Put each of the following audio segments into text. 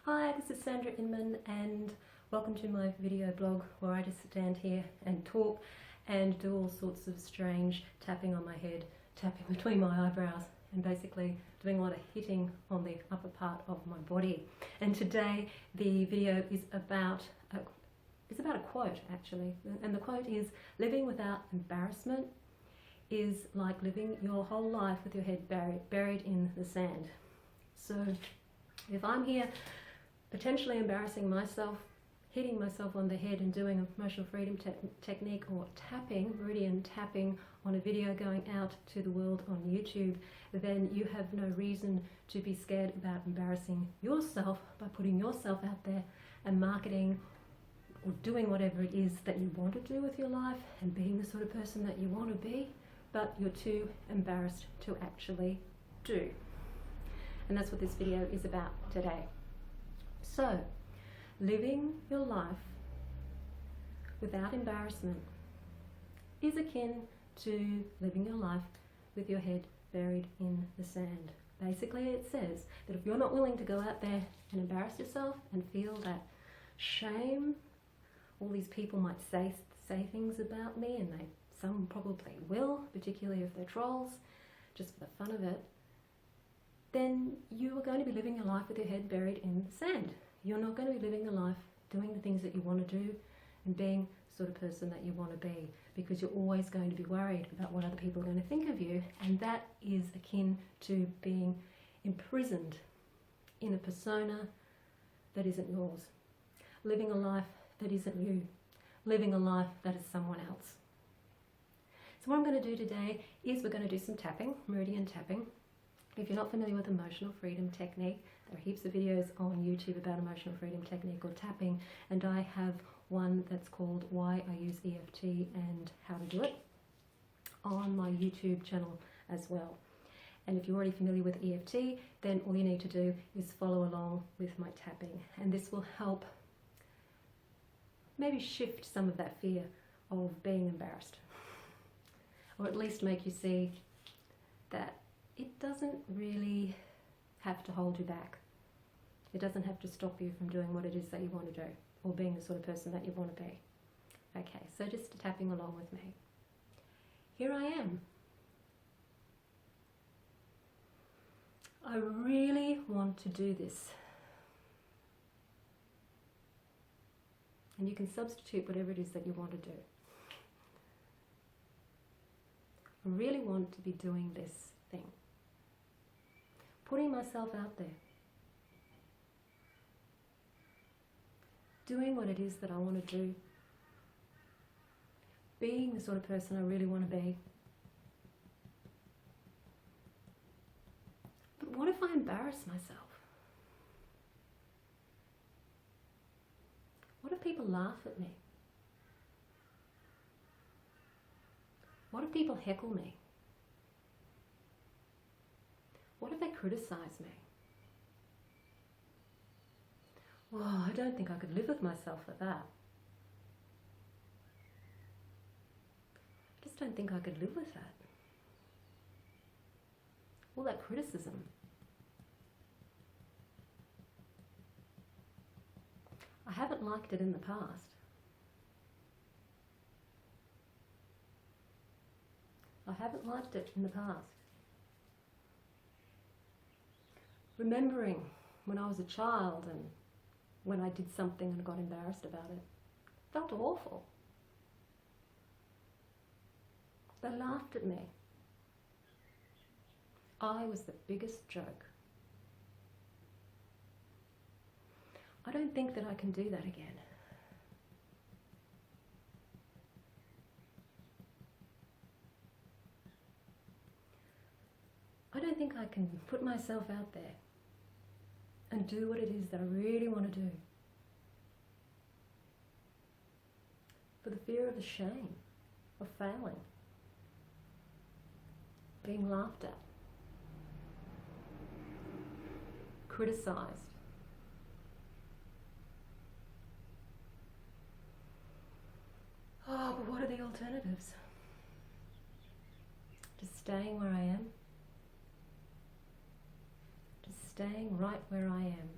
Hi, this is Sandra Inman and welcome to my video blog where I just stand here and talk and do all sorts of strange tapping on my head, tapping between my eyebrows and basically doing a lot of hitting on the upper part of my body. And today the video is about a quote actually, and the quote is, "Living without embarrassment is like living your whole life with your head buried in the sand." So if I'm here potentially embarrassing myself, hitting myself on the head and doing an emotional freedom technique or tapping, meridian tapping on a video going out to the world on YouTube, then you have no reason to be scared about embarrassing yourself by putting yourself out there and marketing or doing whatever it is that you want to do with your life and being the sort of person that you want to be, but you're too embarrassed to actually do. And that's what this video is about today. So, living your life without embarrassment is akin to living your life with your head buried in the sand. Basically, it says that if you're not willing to go out there and embarrass yourself and feel that shame, all these people might say things about me, and some probably will, particularly if they're trolls, just for the fun of it, then you are going to be living your life with your head buried in the sand. You're not going to be living a life doing the things that you want to do and being the sort of person that you want to be, because you're always going to be worried about what other people are going to think of you, and that is akin to being imprisoned in a persona that isn't yours, living a life that isn't you, living a life that is someone else. So what I'm going to do today is we're going to do some tapping, meridian tapping. If you're not familiar with emotional freedom technique, there are heaps of videos on YouTube about emotional freedom technique or tapping, and I have one that's called Why I Use EFT and How to Do It on my YouTube channel as well. And if you're already familiar with EFT, then all you need to do is follow along with my tapping, and this will help maybe shift some of that fear of being embarrassed, or at least make you see that it doesn't really have to hold you back. It doesn't have to stop you from doing what it is that you want to do or being the sort of person that you want to be. Okay, so just tapping along with me. Here I am. I really want to do this. And you can substitute whatever it is that you want to do. I really want to be doing this thing. Putting myself out there. Doing what it is that I want to do. Being the sort of person I really want to be. But what if I embarrass myself? What if people laugh at me? What if people heckle me? What if they criticize me? Oh, I don't think I could live with myself at that. I just don't think I could live with that. All that criticism. I haven't liked it in the past. I haven't liked it in the past. Remembering when I was a child and when I did something and got embarrassed about it, felt awful. They laughed at me. I was the biggest joke. I don't think that I can do that again. I don't think I can put myself out there and do what it is that I really want to do for the fear of the shame of failing, being laughed at, criticized. Oh, but what are the alternatives? Just staying where I am? Just staying right where I am.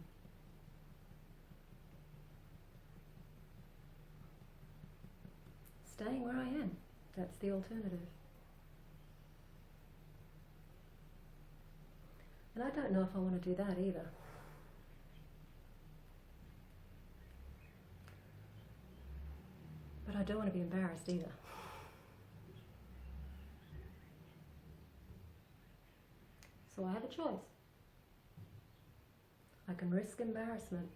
staying where I am. That's the alternative. And I don't know if I want to do that either. But I don't want to be embarrassed either. So I have a choice. I can risk embarrassment,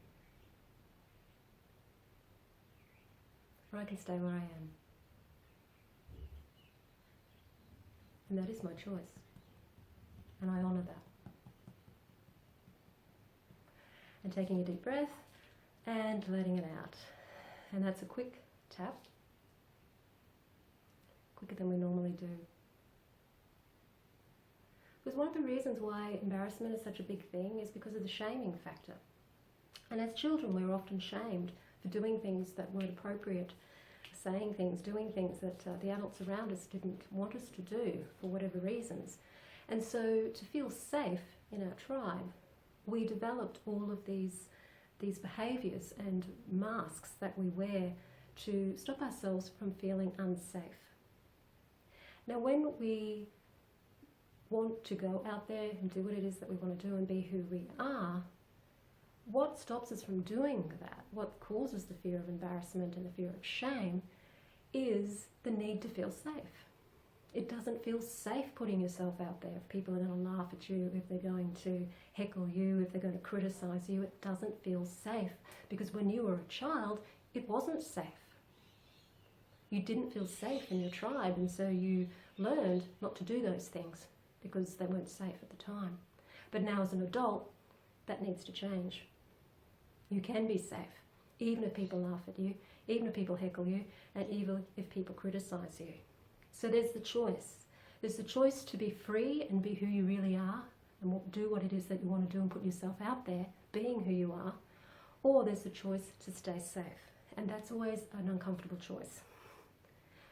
or I can stay where I am. And that is my choice. And I honour that. And taking a deep breath and letting it out. And that's a quick tap. Quicker than we normally do. Because one of the reasons why embarrassment is such a big thing is because of the shaming factor. And as children, we were often shamed for doing things that weren't appropriate, saying things, doing things that the adults around us didn't want us to do for whatever reasons. And so to feel safe in our tribe, we developed all of these behaviours and masks that we wear to stop ourselves from feeling unsafe. Now when we want to go out there and do what it is that we want to do and be who we are, what stops us from doing that, what causes the fear of embarrassment and the fear of shame, is the need to feel safe. It doesn't feel safe putting yourself out there. If people are going to laugh at you, if they're going to heckle you, if they're going to criticize you, it doesn't feel safe. Because when you were a child, it wasn't safe. You didn't feel safe in your tribe, and so you learned not to do those things because they weren't safe at the time. But now as an adult, that needs to change. You can be safe, even if people laugh at you, even if people heckle you, and even if people criticize you. So there's the choice. There's the choice to be free and be who you really are and do what it is that you want to do and put yourself out there, being who you are. Or there's the choice to stay safe. And that's always an uncomfortable choice.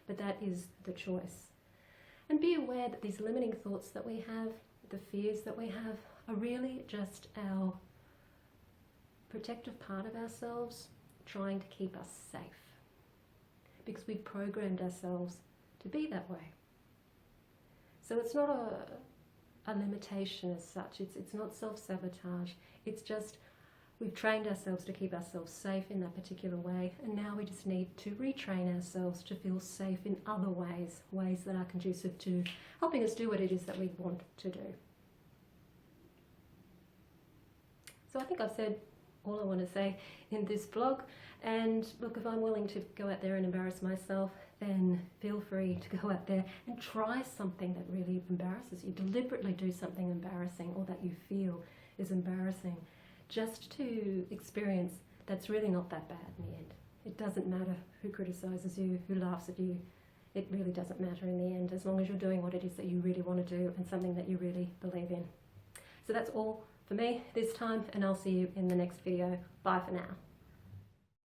But that is the choice. And be aware that these limiting thoughts that we have, the fears that we have, are really just our protective part of ourselves trying to keep us safe. Because we've programmed ourselves to be that way. So it's not a limitation as such. It's not self-sabotage. It's just we've trained ourselves to keep ourselves safe in that particular way, and now we just need to retrain ourselves to feel safe in other ways, ways that are conducive to helping us do what it is that we want to do. So I think I've said all I want to say in this blog, and look, if I'm willing to go out there and embarrass myself, then feel free to go out there and try something that really embarrasses you. Deliberately do something embarrassing or that you feel is embarrassing, just to experience that's really not that bad in the end. It doesn't matter who criticises you, who laughs at you. It really doesn't matter in the end, as long as you're doing what it is that you really want to do and something that you really believe in. So that's all for me this time, and I'll see you in the next video. Bye for now.